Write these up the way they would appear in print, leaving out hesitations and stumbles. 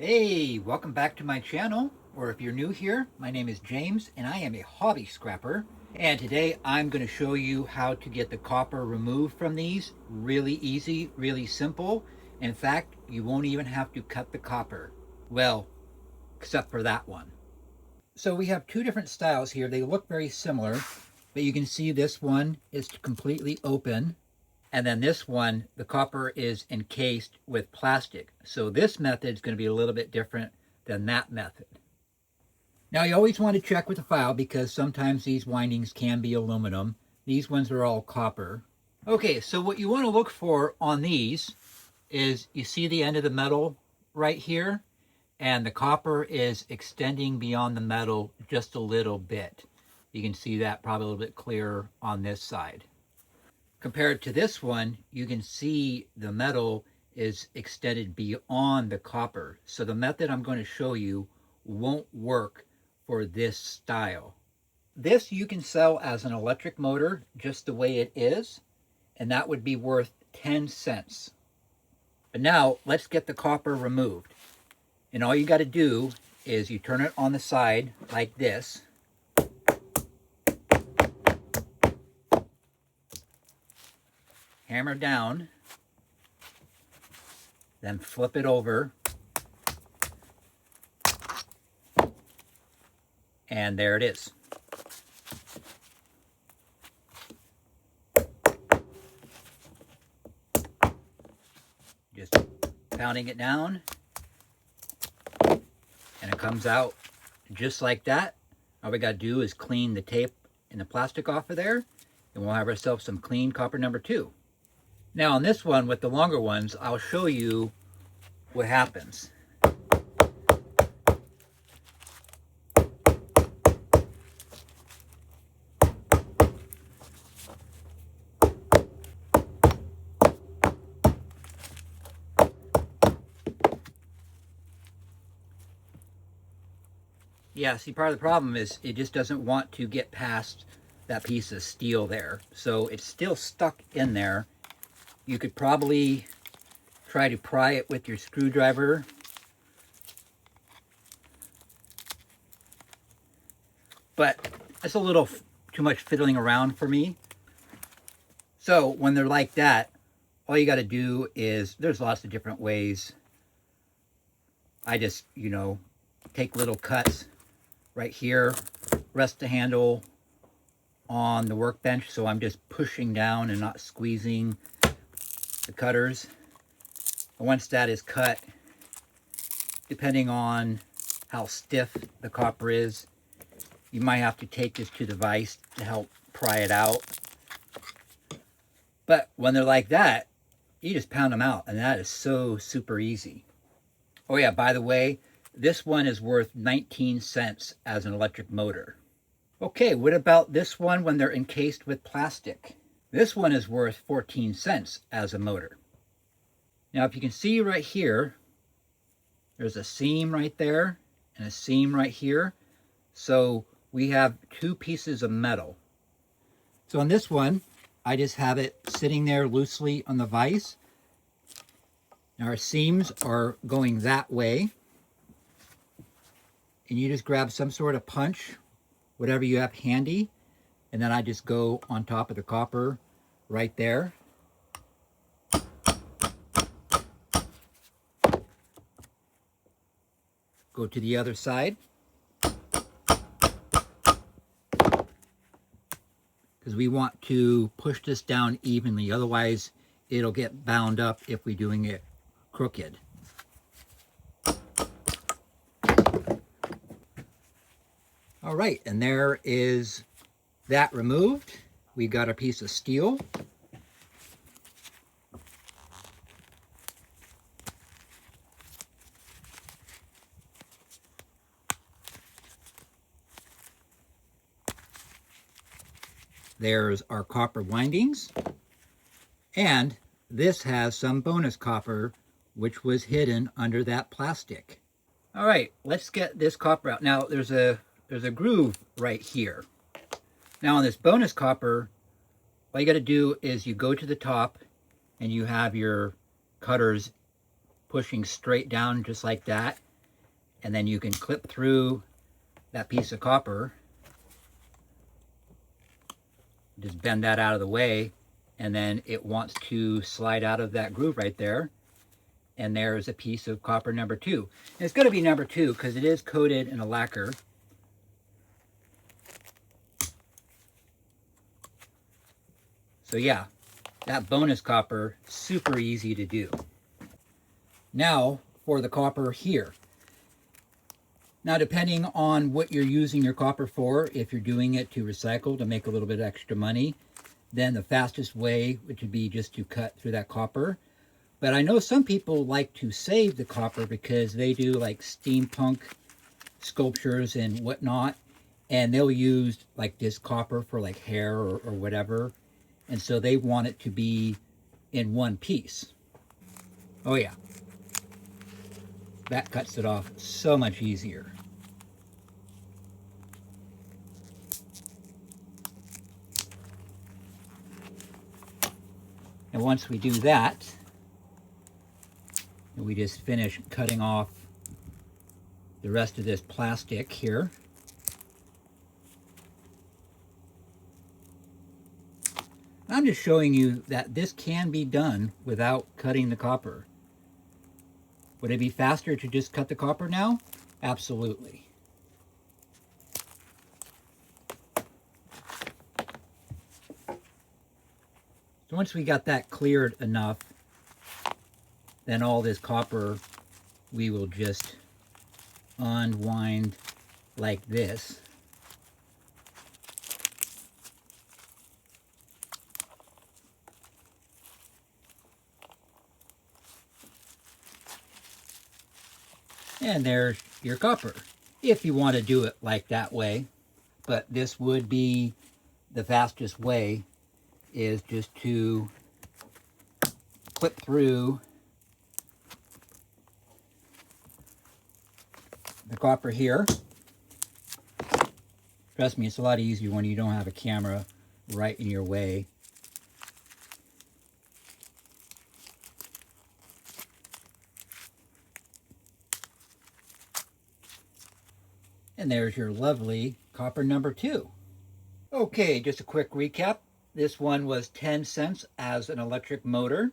Hey, welcome back to my channel, or if you're new here, my name is James and I am a hobby scrapper. And today I'm going to show you how to get the copper removed from these. Really easy, really simple. In fact, you won't even have to cut the copper. Well, except for that one. So we have two different styles here. They look very similar, but you can see this one is completely open. And then this one, the copper is encased with plastic. So this method is going to be a little bit different than that method. Now you always want to check with the file because sometimes these windings can be aluminum. These ones are all copper. Okay, so what you want to look for on these is you see the end of the metal right here, and the copper is extending beyond the metal just a little bit. You can see that probably a little bit clearer on this side. Compared to this one, you can see the metal is extended beyond the copper. So the method I'm going to show you won't work for this style. This you can sell as an electric motor just the way it is, and that would be worth 10 cents. But now let's get the copper removed. And all you got to do is you turn it on the side like this. Hammer down, then flip it over, and there it is. Just pounding it down, and it comes out just like that. All we got to do is clean the tape and the plastic off of there, and we'll have ourselves some clean copper number 2. Now on this one, with the longer ones, I'll show you what happens. Yeah, see, part of the problem is it just doesn't want to get past that piece of steel there. So it's still stuck in there. You could probably try to pry it with your screwdriver. But it's a little too much fiddling around for me. So when they're like that, all you got to do is, there's lots of different ways. I just, take little cuts right here, rest the handle on the workbench, so I'm just pushing down and not squeezing the cutters. And once that is cut, depending on how stiff the copper is, you might have to take this to the vise to help pry it out. But when they're like that, you just pound them out, and that is so super easy. Oh yeah, by the way, this one is worth 19 cents as an electric motor. Okay, what about this one when they're encased with plastic? This one is worth 14 cents as a motor. Now, if you can see right here, there's a seam right there and a seam right here. So we have two pieces of metal. So on this one, I just have it sitting there loosely on the vise. Now our seams are going that way. And you just grab some sort of punch, whatever you have handy, and then I just go on top of the copper right there. Go to the other side. Because we want to push this down evenly, otherwise it'll get bound up if we're doing it crooked. All right, and there is that removed. We got a piece of steel. There's our copper windings. And this has some bonus copper, which was hidden under that plastic. All right, let's get this copper out. Now, there's a groove right here. Now on this bonus copper, all you got to do is you go to the top and you have your cutters pushing straight down just like that. and then you can clip through that piece of copper. Just bend that out of the way, and then it wants to slide out of that groove right there. And there's a piece of copper number 2. And it's going to be number 2 because it is coated in a lacquer. So yeah, that bonus copper, super easy to do. Now for the copper here. Now, depending on what you're using your copper for, if you're doing it to recycle to make a little bit extra money, then the fastest way would be just to cut through that copper. But I know some people like to save the copper because they do like steampunk sculptures and whatnot, and they'll use like this copper for like hair or whatever, and so they want it to be in one piece. Oh yeah, that cuts it off so much easier. And once we do that, we just finish cutting off the rest of this plastic here. I'm just showing you that this can be done without cutting the copper. Would it be faster to just cut the copper now? Absolutely. So once we got that cleared enough, then all this copper we will just unwind like this. And there's your copper, if you want to do it like that way. But this would be the fastest way, is just to clip through the copper here. Trust me, it's a lot easier when you don't have a camera right in your way. And there's your lovely copper number 2. Okay, just a quick recap. This one was 10 cents as an electric motor.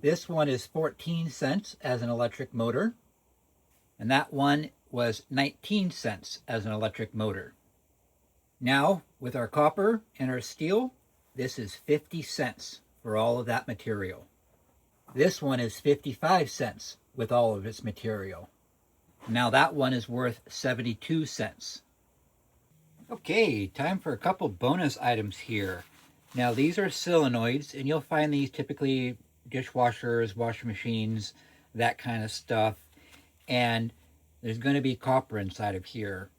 This one is 14 cents as an electric motor. And that one was 19 cents as an electric motor. Now, with our copper and our steel, this is 50 cents for all of that material. This one is 55 cents with all of its material. Now that one is worth 72 cents. Okay, time for a couple bonus items here. Now these are solenoids, and you'll find these typically dishwashers, washing machines, that kind of stuff. And there's going to be copper inside of here.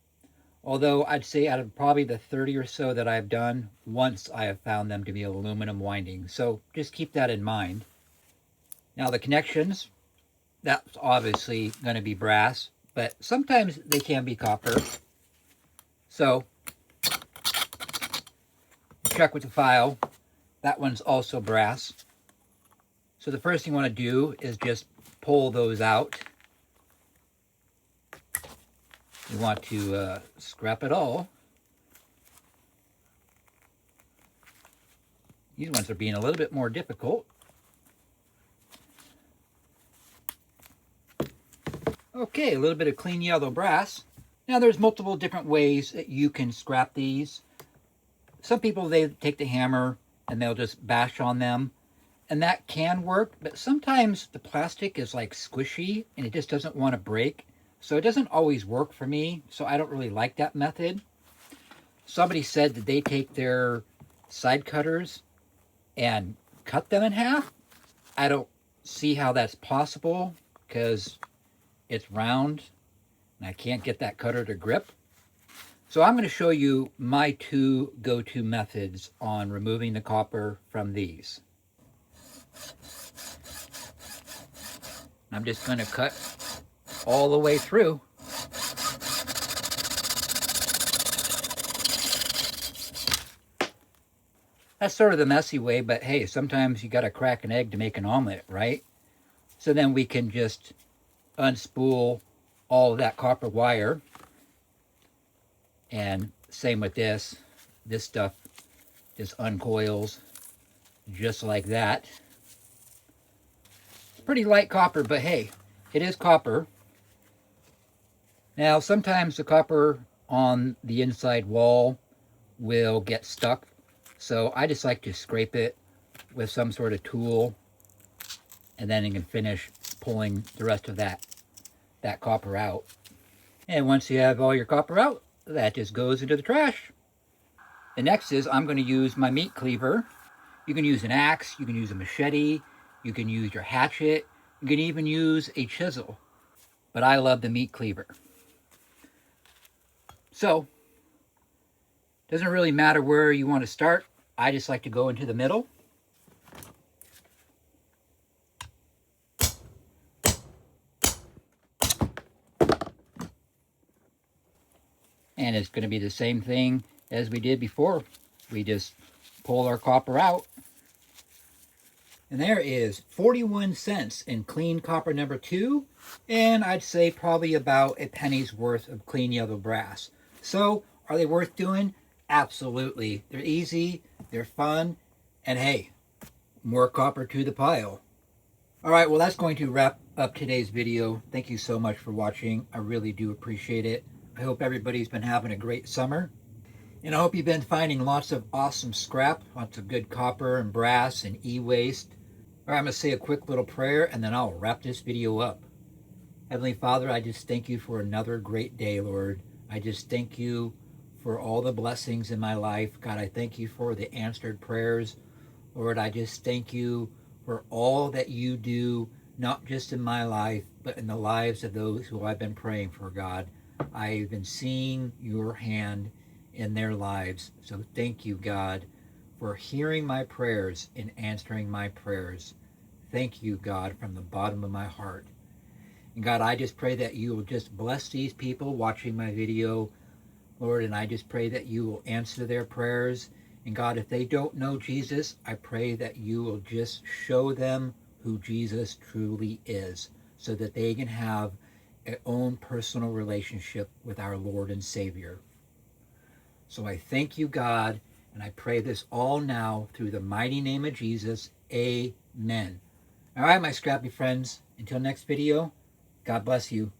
Although I'd say out of probably the 30 or so that I've done, once I have found them to be aluminum winding. So just keep that in mind. Now the connections, that's obviously going to be brass, but sometimes they can be copper. So check with the file. That one's also brass. So the first thing you want to do is just pull those out. You want to scrap it all. These ones are being a little bit more difficult. Okay, a little bit of clean yellow brass. Now there's multiple different ways that you can scrap these. Some people, they take the hammer and they'll just bash on them, and that can work, but sometimes the plastic is like squishy and it just doesn't want to break. So it doesn't always work for me, so I don't really like that method. Somebody said that they take their side cutters and cut them in half. I don't see how that's possible because it's round and I can't get that cutter to grip. So I'm going to show you my 2 go-to methods on removing the copper from these. I'm just going to cut all the way through. That's sort of the messy way, but hey, sometimes you got to crack an egg to make an omelet, right? So then we can just unspool all of that copper wire. And same with this. This stuff just uncoils just like that. It's pretty light copper, but hey, it is copper. Now, sometimes the copper on the inside wall will get stuck, so I just like to scrape it with some sort of tool, and then you can finish pulling the rest of that copper out. And once you have all your copper out, that just goes into the trash. The next is I'm going to use my meat cleaver. You can use an axe, you can use a machete, you can use your hatchet, you can even use a chisel, but I love the meat cleaver. So, doesn't really matter where you want to start. I just like to go into the middle. And it's going to be the same thing as we did before. We just pull our copper out. And there is 41 cents in clean copper number 2. And I'd say probably about a penny's worth of clean yellow brass. So, are they worth doing? Absolutely. They're easy, they're fun, and hey, more copper to the pile. Alright, well that's going to wrap up today's video. Thank you so much for watching. I really do appreciate it. I hope everybody's been having a great summer. And I hope you've been finding lots of awesome scrap, lots of good copper and brass and e-waste. Alright, I'm going to say a quick little prayer and then I'll wrap this video up. Heavenly Father, I just thank you for another great day, Lord. I just thank you for all the blessings in my life. God, I thank you for the answered prayers. Lord, I just thank you for all that you do, not just in my life, but in the lives of those who I've been praying for, God. I've been seeing your hand in their lives. So thank you, God, for hearing my prayers and answering my prayers. Thank you, God, from the bottom of my heart. And God, I just pray that you will just bless these people watching my video, Lord, and I just pray that you will answer their prayers. And God, if they don't know Jesus, I pray that you will just show them who Jesus truly is, so that they can have their own personal relationship with our Lord and Savior. So I thank you, God, and I pray this all now through the mighty name of Jesus. Amen. All right, my scrappy friends, until next video, God bless you.